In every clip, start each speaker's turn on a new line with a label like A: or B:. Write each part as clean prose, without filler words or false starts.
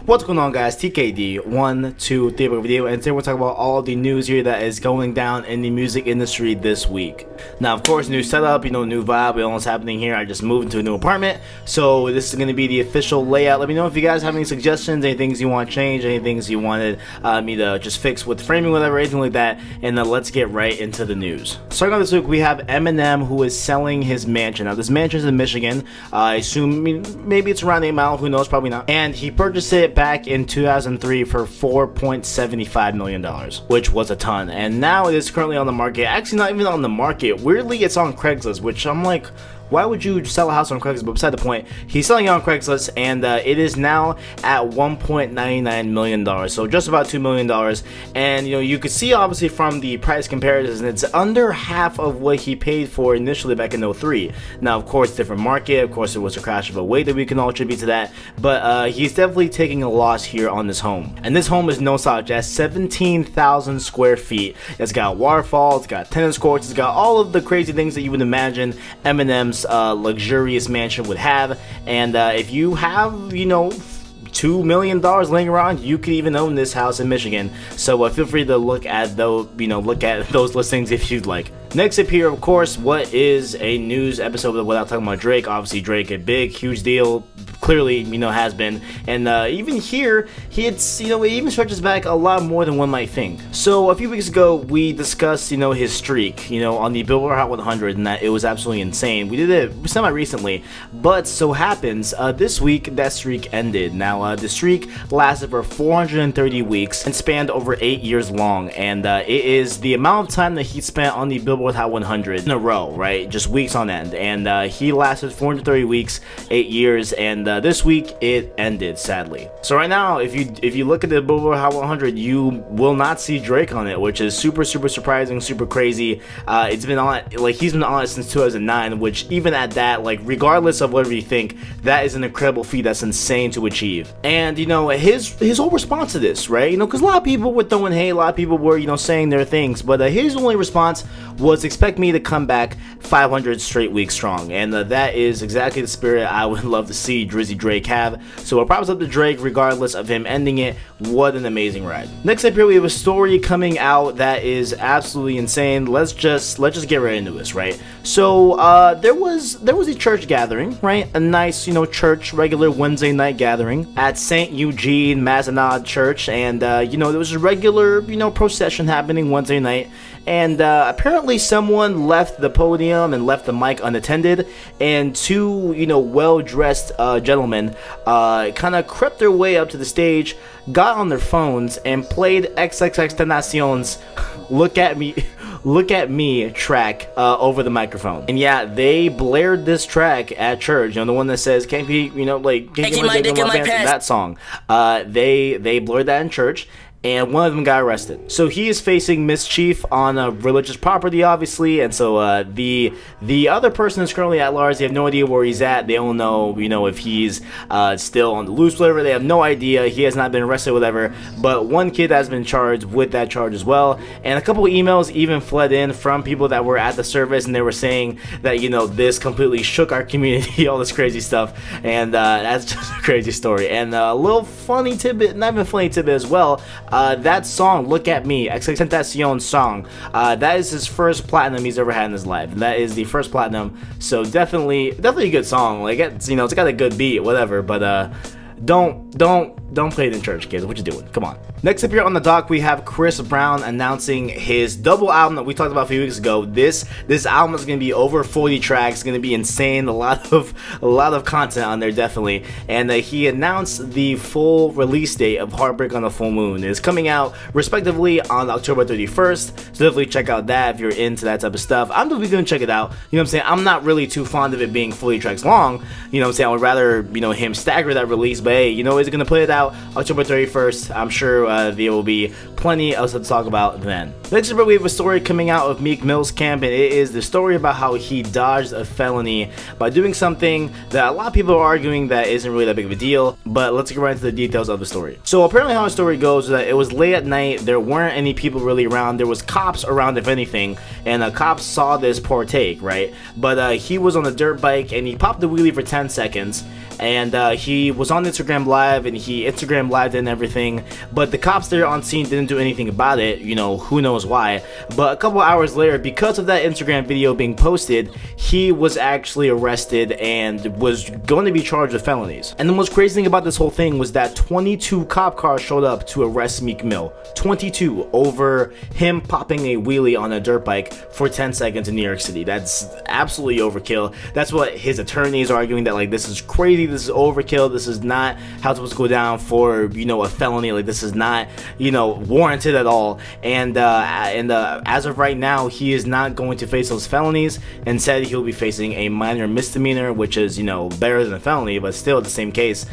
A: What's going on, guys? TKD 1, 2, 3 video, and today we're talking about all the news here that is going down in the music industry this week. Now, of course, new setup, new vibe, all that's happening here. I just moved into a new apartment, so this is going to be the official layout. Let me know if you guys have any suggestions, any things you want to change, any things you wanted me to just fix with framing, whatever, anything like that, and let's get right into the news. Starting off this week, we have Eminem, who is selling his mansion. Now, this mansion is in Michigan. I assume maybe it's around the amount, who knows, probably not. And he purchased it back in 2003 for $4.75 million, which was a ton. And now it is currently on the market. Actually, not even on the market. Weirdly, it's on Craigslist, which I'm like, why would you sell a house on Craigslist? But beside the point, he's selling it on Craigslist, and it is now at $1.99 million, so just about $2 million. And you could see obviously from the price comparison, it's under half of what he paid for initially back in 03. Now, of course, different market. Of course, it was a crash of a weight that we can all attribute to that. But he's definitely taking a loss here on this home. And this home is no slouch. It has 17,000 square feet. It's got waterfall. It's got tennis courts. It's got all of the crazy things that you would imagine Eminem's luxurious mansion would have. And if you have $2 million laying around, you could even own this house in Michigan. So feel free to look at those those listings if you'd like. Next up here, of course, what is a news episode without talking about Drake? Obviously, Drake, a big, huge deal. Clearly, has been, and even here, it even stretches back a lot more than one might think. So a few weeks ago, we discussed, his streak, on the Billboard Hot 100, and that it was absolutely insane. We did it semi-recently, but so happens, this week, that streak ended. Now, the streak lasted for 430 weeks and spanned over 8 years long, and it is the amount of time that he spent on the Billboard Hot 100 in a row, right? Just weeks on end, and he lasted 430 weeks, 8 years, and this week it ended, sadly. So right now, if you look at the Billboard Hot 100, you will not see Drake on it, which is super surprising, super crazy. It's been on, he's been on it since 2009, which even at that, regardless of whatever you think, that is an incredible feat. That's insane to achieve. And his whole response to this, right? Because a lot of people were throwing hate, a lot of people were saying their things, but his only response was, expect me to come back 500 straight weeks strong. And that is exactly the spirit I would love to see Drizzy Drake have. So props up to Drake, regardless of him ending it. What an amazing ride. Next up here, we have a story coming out that is absolutely insane. Let's just get right into this, right? So there was a church gathering, right? A nice church, regular Wednesday night gathering at St. Eugene Mazenod Church, and there was a regular procession happening Wednesday night. And apparently someone left the podium and left the mic unattended, and two, well-dressed gentlemen kind of crept their way up to the stage, got on their phones, and played XXXTentacion's Look at Me track over the microphone. And yeah, they blared this track at church, the one that says, can't be, can't get my dick in my pants, that song. They blared that in church, and one of them got arrested. So he is facing mischief on a religious property, obviously, and so the other person is currently at large. They have no idea where he's at. They don't know, if he's still on the loose, whatever. They have no idea. He has not been arrested, whatever. But one kid has been charged with that charge as well. And a couple emails even fled in from people that were at the service, and they were saying that this completely shook our community, all this crazy stuff. And that's just a crazy story. And a little funny tidbit, not even funny tidbit as well. That song, Look at Me, XXXTentacion song, that is his first platinum he's ever had in his life. That is the first platinum, so definitely a good song. It's it's got a good beat, whatever. But don't play it in church, kids. What you doing? Come on. Next up here on the dock, we have Chris Brown announcing his double album that we talked about a few weeks ago. This album is going to be over 40 tracks. It's going to be insane. A lot of content on there, definitely. And he announced the full release date of Heartbreak on the Full Moon. It's coming out respectively on October 31st. So definitely check out that if you're into that type of stuff. I'm definitely going to check it out. What I'm saying? I'm not really too fond of it being 40 tracks long. What I'm saying? I would rather him stagger that release. But hey, he's going to put it out October 31st. I'm sure there will be plenty else to talk about then. Next up, we have a story coming out of Meek Mill's camp, and it is the story about how he dodged a felony by doing something that a lot of people are arguing that isn't really that big of a deal. But let's get right into the details of the story. So apparently how the story goes is that it was late at night. There weren't any people really around. There was cops around, if anything, and cops saw this partake, right? But he was on a dirt bike, and he popped the wheelie for 10 seconds. and he was on Instagram Live, and he Instagram Lived and everything, but the cops there on scene didn't do anything about it. You know, who knows why. But a couple hours later, because of that Instagram video being posted, he was actually arrested and was going to be charged with felonies. And the most crazy thing about this whole thing was that 22 cop cars showed up to arrest Meek Mill. 22 over him popping a wheelie on a dirt bike for 10 seconds in New York City. That's absolutely overkill. That's what his attorneys are arguing, that like this is crazy, this is overkill, this is not how it's supposed to go down for, you know, a felony. Like this is not, you know, warranted at all. And as of right now, he is not going to face those felonies. Instead, he'll be facing a minor misdemeanor, which is, you know, better than a felony, but still the same case.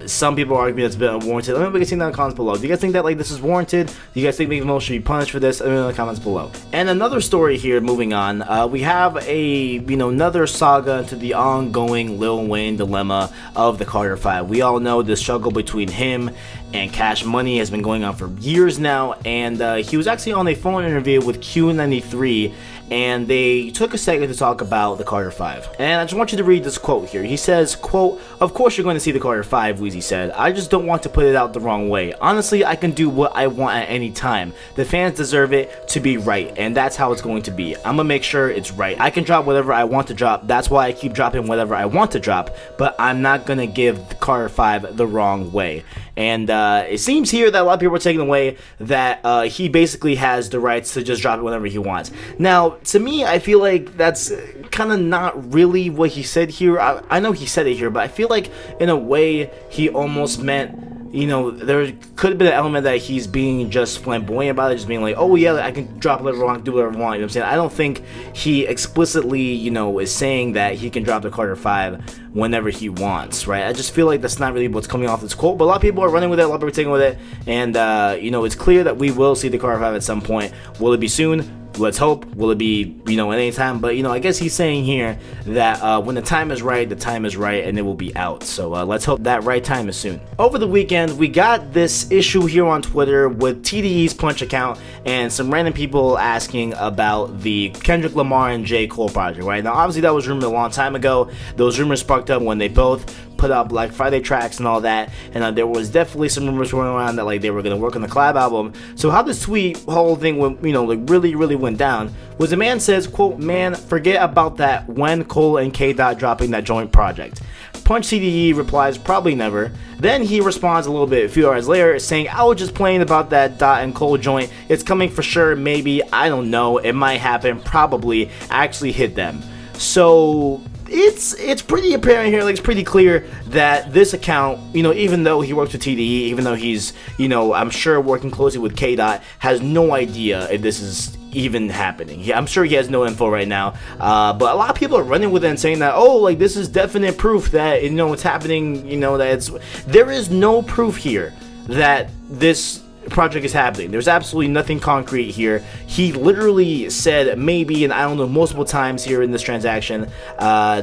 A: Some people argue that's been unwarranted. Let me know in the comments below. Do you guys think that like this is warranted? Do you guys think Meek Mill should be punished for this? Let me know in the comments below. And another story here, moving on, we have another saga into the ongoing Lil Wayne dilemma of the Carter 5. We all know the struggle between him and Cash Money has been going on for years now, and he was actually on a phone interview with Q93, and they took a second to talk about the Carter 5. And I just want you to read this quote here. He says, quote, "Of course you're going to see the Carter 5, Weezy said. I just don't want to put it out the wrong way. Honestly, I can do what I want at any time. The fans deserve it to be right, and that's how it's going to be. I'm gonna make sure it's right. I can drop whatever I want to drop. That's why I keep dropping whatever I want to drop, but I'm not gonna give the Carter 5 the wrong way." And it seems here that a lot of people are taking away that he basically has the rights to just drop it whenever he wants. Now, to me, I feel like that's kind of not really what he said here. I know he said it here, but I feel like in a way he almost meant, you know, there could have been an element that he's being just flamboyant about it, just being like, oh yeah, I can drop whatever I want, do whatever I want, you know what I'm saying? I don't think he explicitly, you know, is saying that he can drop the Carter 5 whenever he wants, right? I just feel like that's not really what's coming off this quote, but a lot of people are running with it, a lot of people are taking with it, and, you know, it's clear that we will see the Carter 5 at some point. Will it be soon? Let's hope. Will it be, you know, at any time? But, you know, I guess he's saying here that when the time is right, the time is right, and it will be out. So let's hope that right time is soon. Over the weekend, we got this issue here on Twitter with TDE's Punch account and some random people asking about the Kendrick Lamar and J. Cole project, right? Now, obviously, that was rumored a long time ago. Those rumors sparked up when they both put out Black Friday tracks and all that, and there was definitely some rumors going around that like they were gonna work on the collab album. So how this whole thing went, you know, like really went down was a man says, quote, "Man, forget about that. When Cole and K Dot dropping that joint project?" Punch TDE replies, "Probably never." Then he responds a little bit a few hours later saying, "I was just playing about that Dot and Cole joint. It's coming for sure. Maybe, I don't know. It might happen. Probably. Actually hit them." So it's pretty apparent here, like it's pretty clear that this account, you know, even though he works with TDE, even though he's, you know, I'm sure working closely with K Dot, has no idea if this is even happening. I'm sure he has no info right now, but a lot of people are running with it and saying that, oh, like this is definite proof that, you know, it's happening, you know, that it's, there is no proof here that this project is happening. There's absolutely nothing concrete here. He literally said maybe, and I don't know, multiple times here in this transaction, I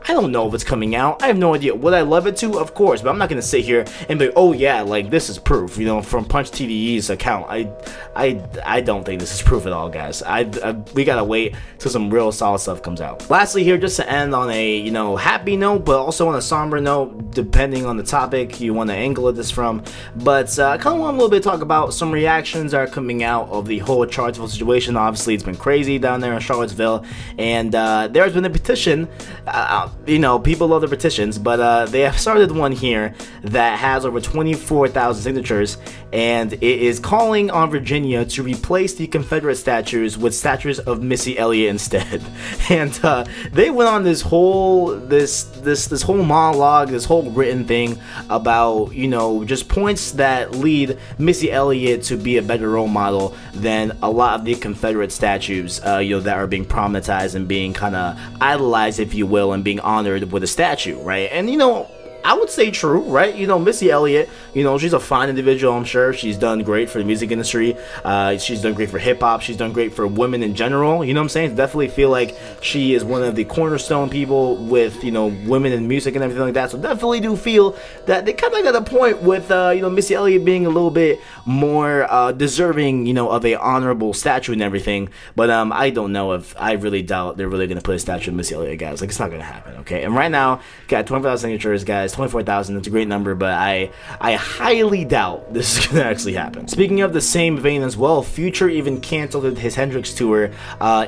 A: don't know if it's coming out. I have no idea. Would I love it to? Of course, but I'm not gonna sit here and be like, oh yeah, like this is proof, you know, from Punch TDE's account. I don't think this is proof at all, guys. We gotta wait till some real solid stuff comes out. Lastly here, just to end on a, you know, happy note, but also on a somber note, depending on the topic you want to angle at this from, but I kind of want a little bit talk about some reactions that are coming out of the whole Charlottesville situation. Obviously, it's been crazy down there in Charlottesville, and there's been a petition. You know, people love the petitions, but they have started one here that has over 24,000 signatures, and it is calling on Virginia to replace the Confederate statues with statues of Missy Elliott instead. And they went on this whole this whole monologue, this whole written thing about, you know, just points that lead Missy Elliott to be a better role model than a lot of the Confederate statues, you know, that are being prominentized and being kind of idolized, if you will, and being honored with a statue, right? And, you know, I would say true, right? You know, Missy Elliott, you know, she's a fine individual, I'm sure. She's done great for the music industry. She's done great for hip-hop. She's done great for women in general. You know what I'm saying? Definitely feel like she is one of the cornerstone people with, you know, women in music and everything like that. So definitely do feel that they kind of got a point with, you know, Missy Elliott being a little bit more deserving, you know, of a honorable statue and everything. But I don't know if, I really doubt they're really going to put a statue of Missy Elliott, guys. Like, it's not going to happen, okay? And right now, got 25,000 signatures, guys. 24,000, that's a great number, but I highly doubt this is gonna actually happen. Speaking of the same vein as well, Future even canceled his Hendrix tour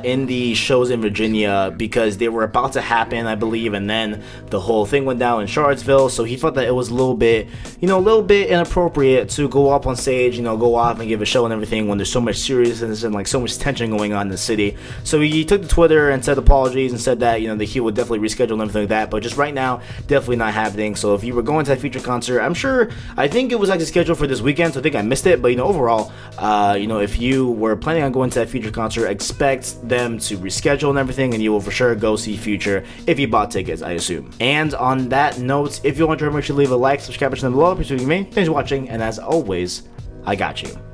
A: in the shows in Virginia because they were about to happen, I believe, and then the whole thing went down in Charlottesville, so he felt that it was a little bit, you know, a little bit inappropriate to go up on stage, you know, go off and give a show and everything when there's so much seriousness and like so much tension going on in the city. So he took to Twitter and said apologies and said that, you know, that he would definitely reschedule and everything like that, but just right now, definitely not happening. So if you were going to that Future concert, I think it was actually scheduled for this weekend, so I think I missed it, but you know, overall, you know, if you were planning on going to that Future concert, expect them to reschedule and everything, and you will for sure go see Future if you bought tickets, I assume. And on that note, if you want to make sure to leave a like, subscribe, and below. Please me. Thanks for watching, and as always, I got you.